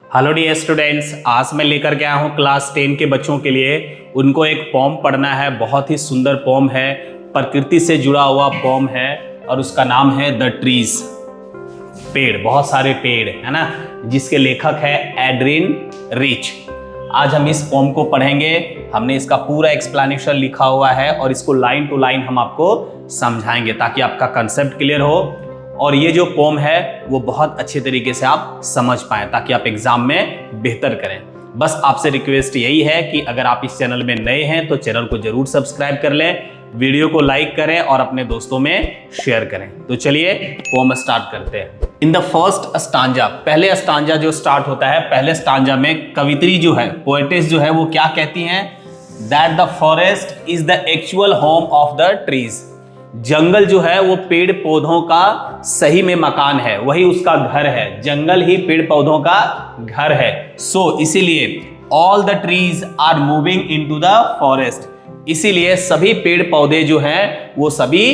Hello dear students, आज मैं लेकर के आया हूँ क्लास 10 के बच्चों के लिए। उनको एक पोम पढ़ना है। बहुत ही सुंदर पोम है, प्रकृति से जुड़ा हुआ पोम है और उसका नाम है द ट्रीज। पेड़, बहुत सारे पेड़ है ना, जिसके लेखक है एड्रिन रिच। आज हम इस पोम को पढ़ेंगे। हमने इसका पूरा एक्सप्लेनेशन लिखा हुआ है और इसको लाइन टू लाइन हम आपको समझाएंगे ताकि आपका कंसेप्ट क्लियर हो और ये जो पोम है वो बहुत अच्छे तरीके से आप समझ पाएं ताकि आप एग्जाम में बेहतर करें। बस आपसे रिक्वेस्ट यही है कि अगर आप इस चैनल में नए हैं तो चैनल को जरूर सब्सक्राइब कर लें, वीडियो को लाइक करें और अपने दोस्तों में शेयर करें। तो चलिए पोम स्टार्ट करते हैं। इन द फर्स्ट स्टांजा, पहले स्टांजा जो स्टार्ट होता है, पहले स्टांजा में कवित्री जो है, पोएटेस जो है, वो क्या कहती हैं? That the forest is the actual home of the trees. जंगल जो है वो पेड़ पौधों का सही में मकान है, वही उसका घर है। जंगल ही पेड़ पौधों का घर है। इसीलिए all the trees are moving into the forest. इसीलिए सभी पेड़ पौधे जो हैं वो सभी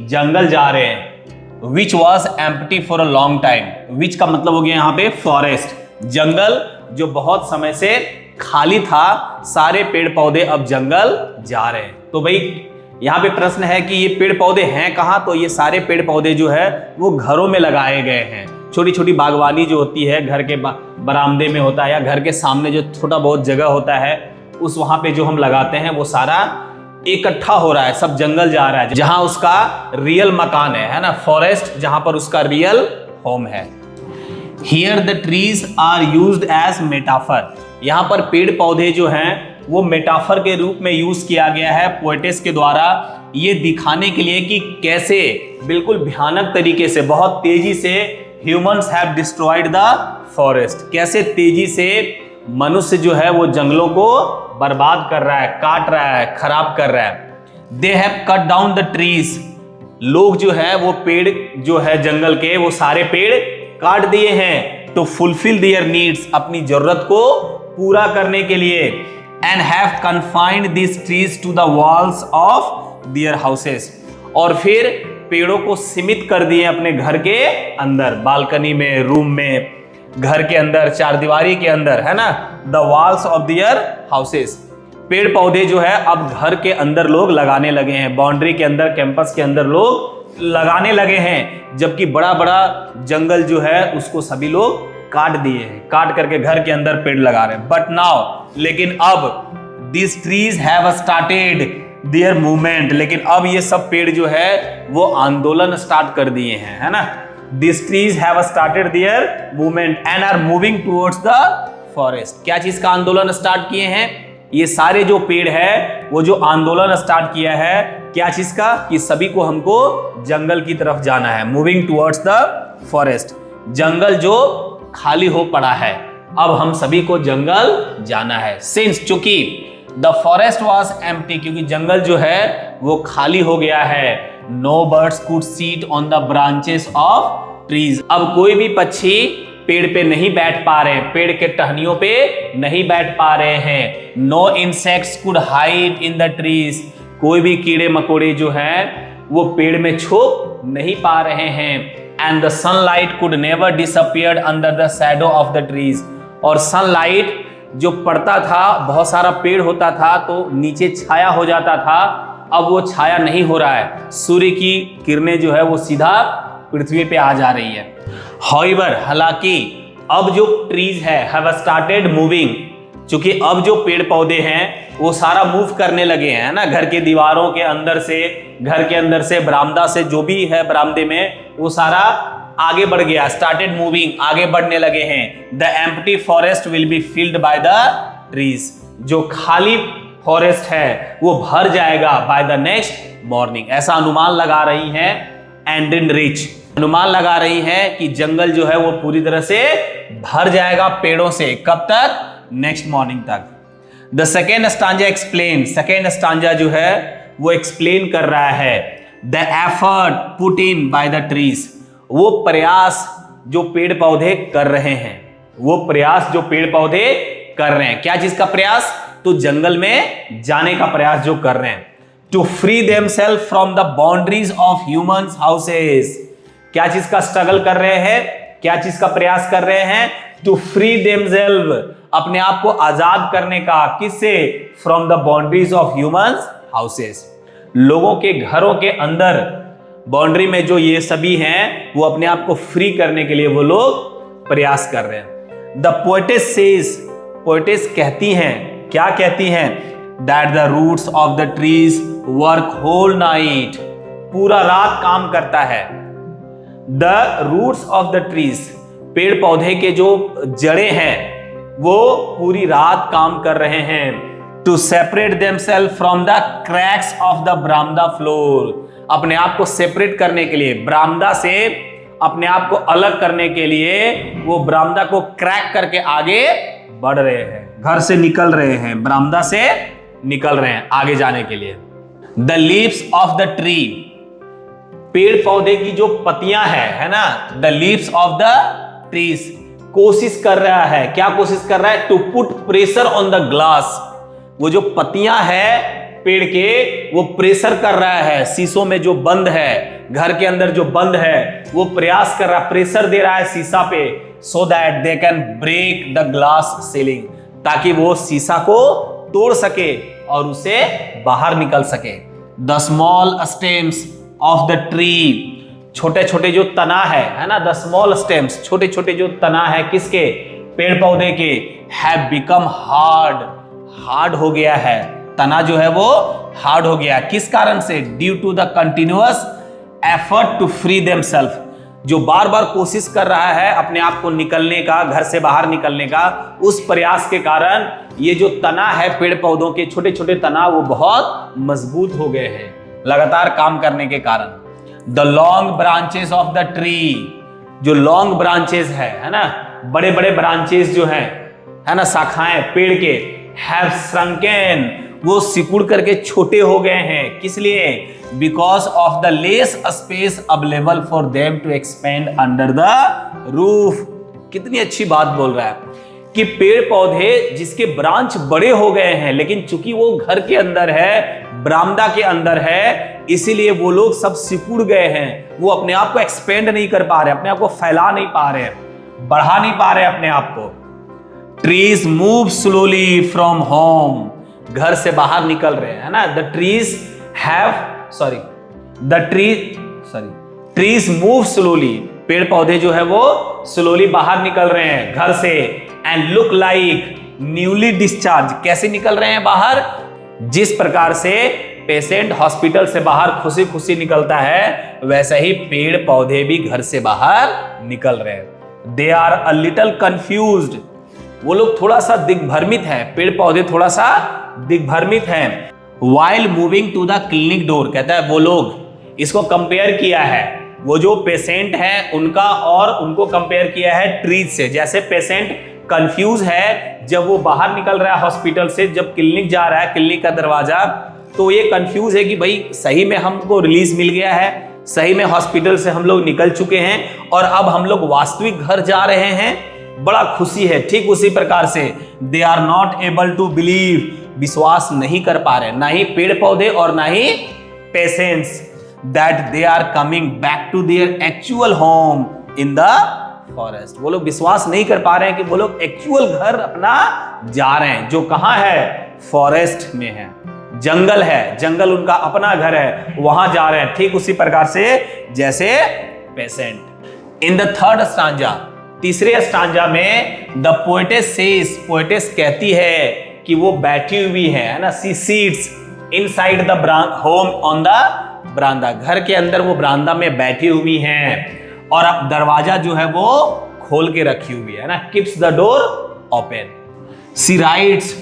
जंगल जा रहे हैं। Which was empty for a long time. Which का मतलब हो गया यहाँ पे फॉरेस्ट, जंगल जो बहुत समय से खाली था। सारे पेड़ पौधे अब जंगल जा रहे हैं। तो भाई यहाँ पे प्रश्न है कि ये पेड़ पौधे हैं कहाँ? तो ये सारे पेड़ पौधे जो है वो घरों में लगाए गए हैं। छोटी छोटी बागवानी जो होती है घर के बरामदे में होता है या घर के सामने जो छोटा बहुत जगह होता है, उस वहां पे जो हम लगाते हैं वो सारा इकट्ठा हो रहा है, सब जंगल जा रहा है जहां उसका रियल मकान है ना, फॉरेस्ट जहां पर उसका रियल होम है। Here the trees are used as metaphor. यहाँ पर पेड़ पौधे जो हैं वो मेटाफर के रूप में यूज किया गया है पोएटेस के द्वारा, ये दिखाने के लिए कि कैसे बिल्कुल भयानक तरीके से, बहुत तेजी से humans have destroyed the forest. कैसे तेजी से मनुष्य जो है वो जंगलों को बर्बाद कर रहा है, काट रहा है, खराब कर रहा है। They have cut down the trees. लोग जो है वो पेड़ जो है जंगल के, वो सारे पेड़ काट दिए हैं टू फुलफिल देयर नीड्स, अपनी जरूरत को पूरा करने के लिए। And have confined these trees to the walls of their houses। और फिर पेड़ों को सीमित कर दिए अपने घर के अंदर, बालकनी में, रूम में, घर के अंदर, चारदीवारी के अंदर, है ना, the walls of their houses। पेड़ पौधे जो है अब घर के अंदर लोग लगाने लगे हैं, बाउंड्री के अंदर, कैंपस के अंदर लोग लगाने लगे हैं, जबकि बड़ा बड़ा जंगल जो है उसको सभी लोग काट दिए हैं, काट करके घर के अंदर पेड़ लगा रहे हैं। बट नाउ, लेकिन अब this trees have started their movement. लेकिन अब ये सब पेड़ जो है वो आंदोलन स्टार्ट कर दिए हैं, है ना। This trees have started their movement and are moving towards the forest. क्या चीज का आंदोलन स्टार्ट किए हैं? ये सारे जो पेड़ है वो जो आंदोलन स्टार्ट किया है, क्या चीज का? कि सभी को हमको जंगल की तरफ जाना है, मूविंग टुवर्ड्स द फॉरेस्ट। जंगल जो खाली हो पड़ा है, अब हम सभी को जंगल जाना है। सिंस, चूंकि द फॉरेस्ट वॉज एम्प्टी, क्योंकि जंगल जो है वो खाली हो गया है। No birds could sit on the branches of trees. अब कोई भी पक्षी पेड़ पे नहीं बैठ पा रहे, पेड़ के टहनियों पे नहीं बैठ पा रहे हैं। No insects could hide in the trees. कोई भी कीड़े मकोड़े जो हैं वो पेड़ में छुप नहीं पा रहे हैं। And the sunlight could never disappeared under the shadow of the trees। और सनलाइट जो पड़ता था, बहुत सारा पेड़ होता था तो नीचे छाया हो जाता था, अब वो छाया नहीं हो रहा है। सूर्य की किरणें जो है वो सीधा पृथ्वी पे आ जा रही है। However, हालांकि अब जो ट्रीज है have started moving, क्योंकि अब जो पेड़ पौधे हैं वो सारा मूव करने लगे हैं, ना, घर के दीवारों के अंदर से, घर के अंदर से, बरामदा से, जो भी है बरामदे में, वो सारा आगे बढ़ गया, स्टार्टेड मूविंग, आगे बढ़ने लगे हैं। The empty forest will be filled by the trees. जो खाली फॉरेस्ट है वो भर जाएगा बाय द नेक्स्ट मॉर्निंग। ऐसा अनुमान लगा रही है एड्रिन रिच, अनुमान लगा रही है कि जंगल जो है वो पूरी तरह से भर जाएगा पेड़ों से। कब तक? नेक्स्ट मॉर्निंग तक। The second stanza explain, second stanza जो है वो एक्सप्लेन कर रहा है the effort put in by the trees. वो प्रयास जो पेड़ पौधे कर रहे हैं, वो प्रयास जो पेड़ पौधे कर रहे हैं, क्या चीज का प्रयास? तो जंगल में जाने का प्रयास जो कर रहे हैं। To free themselves from the boundaries of humans houses. क्या चीज का स्ट्रगल कर रहे हैं? क्या चीज का प्रयास कर रहे हैं? टू फ्री देमसेल्व, अपने आप को आजाद करने का। किससे? From the boundaries of humans houses, लोगों के घरों के अंदर बाउंड्री में जो ये सभी हैं वो अपने आप को फ्री करने के लिए वो लोग प्रयास कर रहे हैं। द पोएटेस सेज, पोएटेस कहती हैं, क्या कहती हैं? That the roots of the trees work whole night, पूरा रात काम करता है। The roots of the trees, पेड़ पौधे के जो जड़ें हैं वो पूरी रात काम कर रहे हैं। To separate themselves from the cracks of the बरामदा फ्लोर, अपने आप को सेपरेट करने के लिए, बरामदा से अपने आप को अलग करने के लिए वो बरामदा को क्रैक करके आगे बढ़ रहे हैं, घर से निकल रहे हैं, बरामदा से निकल रहे हैं आगे जाने के लिए। The leaves of the tree, पेड़ पौधे की जो पत्तियां है ना, the leaves of the trees, कोशिश कर रहा है, क्या कोशिश कर रहा है? To put pressure on the glass, वो जो पत्तियां है पेड़ के वो प्रेशर कर रहा है शीशों में जो बंद है, घर के अंदर जो बंद है वो प्रयास कर रहा है, प्रेशर दे रहा है शीशा पे, so that they can break the glass ceiling, ताकि वो शीशा को तोड़ सके और उसे बाहर निकल सके। The small stems of the tree, छोटे छोटे जो तना है ना, द स्मॉल स्टेम्स, छोटे छोटे जो तना है किसके? पेड़ पौधे के, हैव बिकम हार्ड, हार्ड हो गया है, तना जो है वो हार्ड हो गया। किस कारण से? Due to the continuous effort to free themselves, जो बार बार कोशिश कर रहा है अपने आप को निकलने का, घर से बाहर निकलने का, उस प्रयास के कारण ये जो तना है पेड़ पौधों के छोटे छोटे तना वो बहुत मजबूत हो गए हैं लगातार काम करने के कारण। The long branches of the tree, जो लॉन्ग ब्रांचेस है ना, बड़े बड़े ब्रांचेस जो हैं है ना, शाखाएं पेड़ के, हैव श्रंकेन, वो सिकुड़ करके छोटे हो गए हैं। किस लिए? Because of the less space available for them to expand under the roof. कितनी अच्छी बात बोल रहा है कि पेड़ पौधे जिसके ब्रांच बड़े हो गए हैं, लेकिन चूंकि वो घर के अंदर है, बरामदा के अंदर है, इसीलिए वो लोग सब सिकुड़ गए हैं, वो अपने आप को एक्सपेंड नहीं कर पा रहे, अपने आप को फैला नहीं पा रहे, बढ़ा नहीं पा रहे अपने आप को। Trees move slowly from home, घर से बाहर निकल रहे हैं ना। द ट्रीज मूव स्लोली, पेड़ पौधे जो है वो स्लोली बाहर निकल रहे हैं घर से। And look like newly discharge, कैसे निकल रहे हैं बाहर? जिस प्रकार से पेशेंट हॉस्पिटल से बाहर खुशी खुशी निकलता है, वैसे ही पेड़ पौधे भी घर से बाहर निकल रहे हैं। They are a little confused, वो लोग थोड़ा सा दिग्भ्रमित हैं, पेड़ पौधे थोड़ा सा दिग्भ्रमित हैं। While moving to the clinic door, कहता है वो लोग, इसको कंपेयर किया है, वो जो पेशेंट है उनका और उनको कंपेयर किया है ट्रीज से। जैसे पेशेंट कंफ्यूज है जब वो बाहर निकल रहा है हॉस्पिटल से, जब क्लिनिक जा रहा है, क्लिनिक का दरवाजा, तो ये कंफ्यूज है कि भाई सही में हमको रिलीज मिल गया है, सही में हॉस्पिटल से हम लोग निकल चुके हैं और अब हम लोग वास्तविक घर जा रहे हैं, बड़ा खुशी है। ठीक उसी प्रकार से they are not able to believe, विश्वास नहीं कर पा रहे, ना ही पेड़ पौधे और ना ही patients, that they are coming back to their actual home in the forest. वो लोग विश्वास नहीं कर पा रहे हैं कि वो लोग एक्चुअल घर अपना जा रहे हैं, जो कहां है? फॉरेस्ट में है, जंगल है, जंगल उनका अपना घर है, वहां जा रहे हैं। ठीक उसी प्रकार से जैसे patient. In the third stanza, तीसरे स्टांजा में द पोएटेस सेज, पोएटेस कहती है कि वो बैठी हुई है ना, she sits inside the home on the verandah, घर के अंदर वो बरामदा में बैठी हुई हैं और अब दरवाजा जो है वो खोल के रखी हुई है ना, keeps the door open. She writes,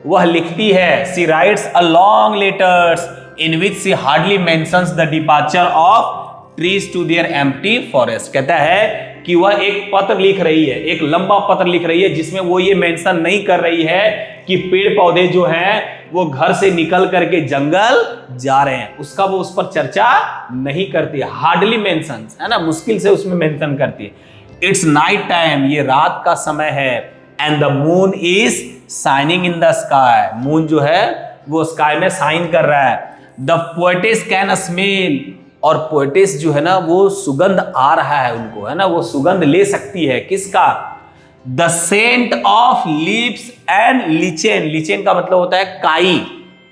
वह लिखती है, she writes a long letters in which she hardly mentions the departure of trees to their empty forest. कहता है कि वह एक पत्र लिख रही है, एक लंबा पत्र लिख रही है, जिसमें वो ये मेंशन नहीं कर रही है कि पेड़ पौधे जो हैं वो घर से निकल करके जंगल जा रहे हैं, उसका वो उस पर चर्चा नहीं करती है, हार्डली मेंशंस है ना, मुश्किल से उसमें मेंशन करती है। इट्स नाइट टाइम, ये रात का समय है, and the moon is shining in the sky, moon जो है वो स्काई में शाइन कर रहा है। द पोएटेस कैन स्मेल, और पोएटिस जो है ना वो सुगंध आ रहा है उनको, है ना, वो सुगंध ले सकती है किसका? The scent of leaves and lichen. Lichen का मतलब होता है काई,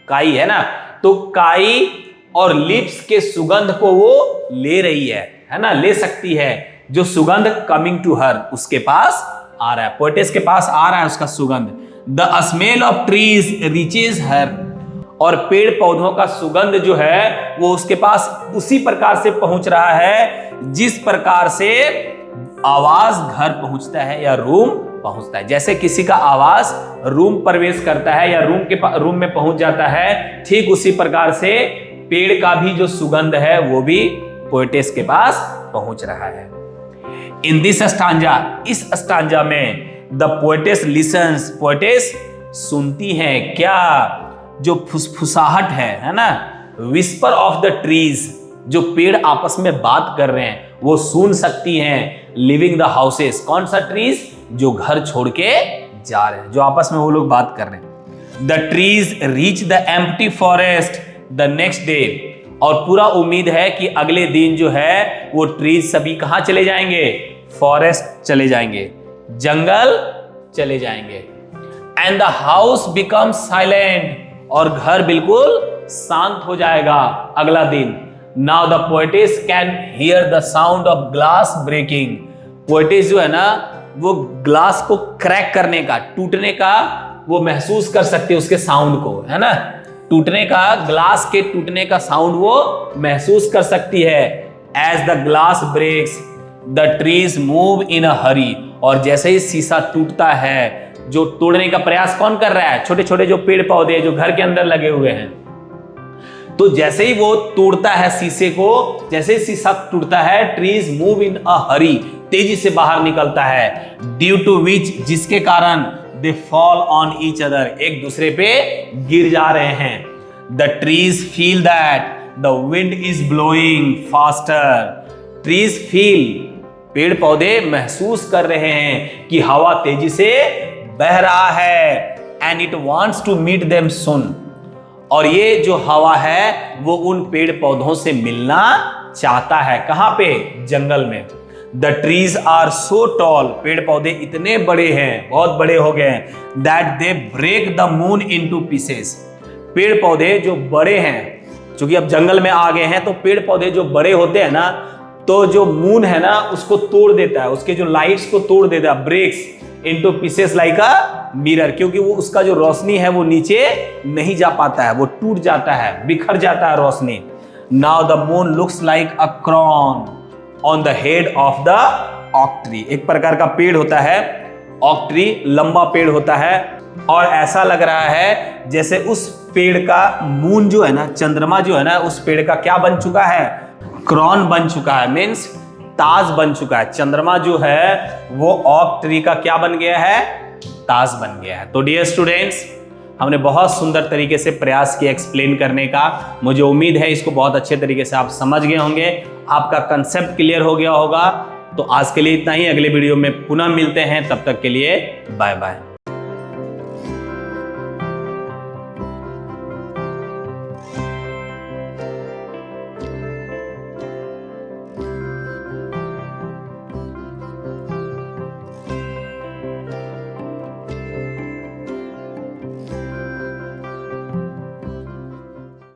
काई है ना, तो काई और लिप्स के सुगंध को वो ले रही है ना, ले सकती है। जो सुगंध कमिंग टू हर, उसके पास आ रहा है, पोएटिस के पास आ रहा है उसका सुगंध। The smell of trees reaches her, और पेड़ पौधों का सुगंध जो है वो उसके पास उसी प्रकार से पहुंच रहा है जिस प्रकार से आवाज घर पहुंचता है या रूम पहुंचता है। जैसे किसी का आवाज रूम प्रवेश करता है या रूम में पहुंच जाता है, ठीक उसी प्रकार से पेड़ का भी जो सुगंध है वो भी पोएटिस के पास पहुंच रहा है। इन दिस स्टांजा, इस स्टांजा में द पोएटिस लिसन्स, पोएटिस सुनती है क्या? जो फुसफुसाहट है ना, विस्पर ऑफ द ट्रीज, जो पेड़ आपस में बात कर रहे हैं वो सुन सकती हैं। लिविंग द हाउसेस, कौन सा ट्रीज? जो घर छोड़ के जा रहे हैं, जो आपस में वो लोग बात कर रहे हैं। The trees reach the empty forest the next day, और पूरा उम्मीद है कि अगले दिन जो है वो ट्रीज सभी कहां चले जाएंगे? फॉरेस्ट चले जाएंगे, जंगल चले जाएंगे। And the house become silent, और घर बिल्कुल शांत हो जाएगा अगला दिन। Now the poetess can hear the sound of glass breaking. Poetess जो है ना वो ग्लास को क्रैक करने का, टूटने का वो महसूस कर सकते हैं, उसके साउंड को, है ना, टूटने का, ग्लास के टूटने का साउंड वो महसूस कर सकती है। As the glass breaks the trees move in a hurry, और जैसे ही शीशा टूटता है, जो तोड़ने का प्रयास कौन कर रहा है? छोटे छोटे जो पेड़ पौधे जो घर के अंदर लगे हुए हैं, तो जैसे ही वो तोड़ता है शीशे को, जैसे ही शीशा टूटता है, ट्रीज मूव इन अ हरी, तेजी से बाहर निकलता है। ड्यू टू विच, जिसके कारण they fall on each other, एक दूसरे पे गिर जा रहे हैं। The trees feel that the wind is blowing faster. Trees feel, पेड़ पौधे महसूस कर रहे हैं कि हवा तेजी से बह रहा है। And it wants to meet them soon, और ये जो हवा है वो उन पेड़ पौधों से मिलना चाहता है। कहां पे? जंगल में। The trees are so tall, पेड़ पौधे इतने बड़े हैं, बहुत बड़े हो गए हैं, that they break the moon into pieces. पेड़ पौधे जो बड़े हैं, क्योंकि अब जंगल में आ गए हैं, तो पेड़ पौधे जो बड़े होते हैं ना, तो जो मून है ना उसको तोड़ देता है, उसके जो लाइट्स को तोड़ देता है, breaks into pieces like a mirror, क्योंकि वो उसका जो रोशनी है वो नीचे नहीं जा पाता है, वो टूट जाता है, बिखर जाता है रोशनी। Now the moon looks like a crown on the head of the oak tree. एक प्रकार का पेड़ होता है ऑक ट्री, लंबा पेड़ होता है, और ऐसा लग रहा है जैसे उस पेड़ का मून जो है ना, चंद्रमा जो है ना, उस पेड़ का क्या बन चुका है? क्रॉन बन चुका है, मीन्स ताज बन चुका है। चंद्रमा जो है वो ऑक ट्री का क्या बन गया है? ताज बन गया है। तो डियर स्टूडेंट्स, हमने बहुत सुंदर तरीके से प्रयास किया एक्सप्लेन करने का। मुझे उम्मीद है इसको बहुत अच्छे तरीके से आप समझ गए होंगे, आपका कंसेप्ट क्लियर हो गया होगा। तो आज के लिए इतना ही, अगले वीडियो में पुनः मिलते हैं, तब तक के लिए बाय बाय।